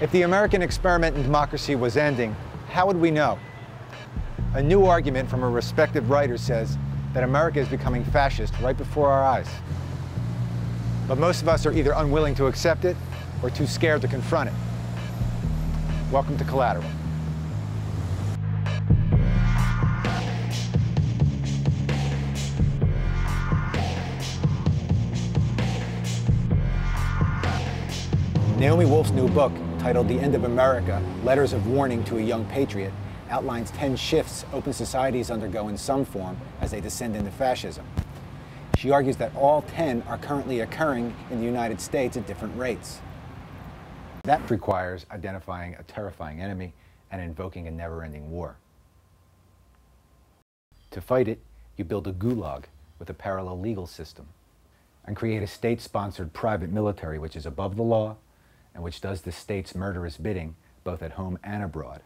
If the American experiment in democracy was ending, how would we know? A new argument from a respected writer says that America is becoming fascist right before our eyes. But most of us are either unwilling to accept it or too scared to confront it. Welcome to Collateral. Naomi Wolf's new book, titled The End of America, Letters of Warning to a Young Patriot, outlines 10 shifts open societies undergo in some form as they descend into fascism. She argues that all 10 are currently occurring in the United States at different rates. That requires identifying a terrifying enemy and invoking a never-ending war. To fight it, you build a gulag with a parallel legal system and create a state-sponsored private military which is above the law and which does the state's murderous bidding both at home and abroad.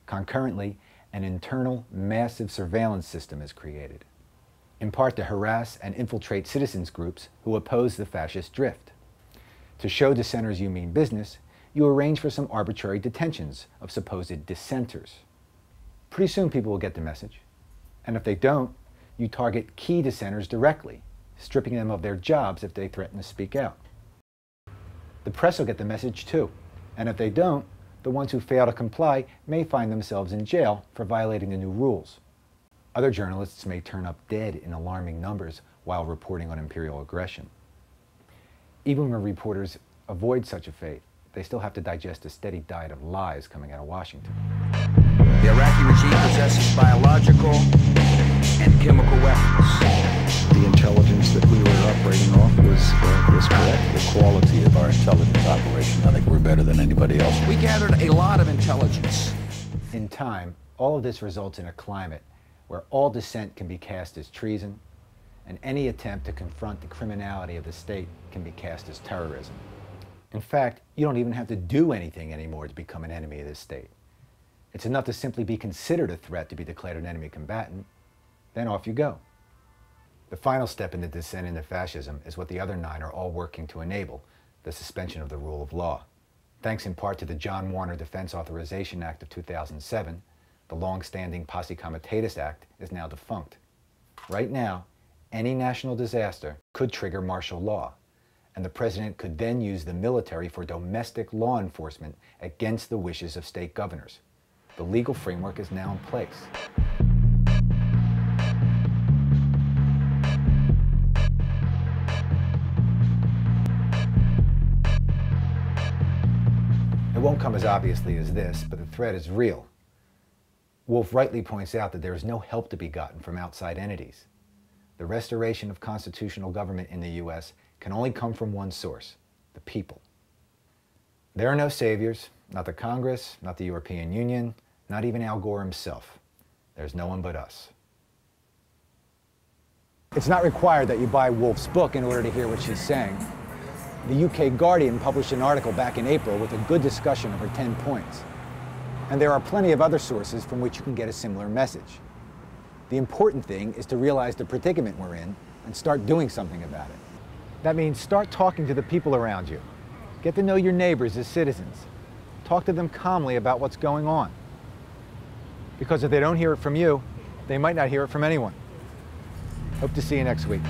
Concurrently, an internal, massive surveillance system is created, in part to harass and infiltrate citizens groups who oppose the fascist drift. To show dissenters you mean business, you arrange for some arbitrary detentions of supposed dissenters. Pretty soon people will get the message, and if they don't, you target key dissenters directly, stripping them of their jobs if they threaten to speak out. The press will get the message too, and if they don't, the ones who fail to comply may find themselves in jail for violating the new rules. Other journalists may turn up dead in alarming numbers while reporting on imperial aggression. Even when reporters avoid such a fate, they still have to digest a steady diet of lies coming out of Washington. The Iraqi regime possesses biological and chemical weapons. The intelligence that we were operating off was correct. The quality of our intelligence operation, I think we're better than anybody else. We gathered a lot of intelligence. In time, all of this results in a climate where all dissent can be cast as treason, and any attempt to confront the criminality of the state can be cast as terrorism. In fact, you don't even have to do anything anymore to become an enemy of this state. It's enough to simply be considered a threat to be declared an enemy combatant, then off you go. The final step in the descent into fascism is what the other 9 are all working to enable, the suspension of the rule of law. Thanks in part to the John Warner Defense Authorization Act of 2007, the long-standing Posse Comitatus Act is now defunct. Right now, any national disaster could trigger martial law, and the president could then use the military for domestic law enforcement against the wishes of state governors. The legal framework is now in place. It won't come as obviously as this, but the threat is real. Wolf rightly points out that there is no help to be gotten from outside entities. The restoration of constitutional government in the U.S. can only come from one source, the people. There are no saviors, not the Congress, not the European Union, not even Al Gore himself. There's no one but us. It's not required that you buy Wolf's book in order to hear what she's saying. The UK Guardian published an article back in April with a good discussion of her 10 points. And there are plenty of other sources from which you can get a similar message. The important thing is to realize the predicament we're in and start doing something about it. That means start talking to the people around you. Get to know your neighbors as citizens. Talk to them calmly about what's going on. Because if they don't hear it from you, they might not hear it from anyone. Hope to see you next week.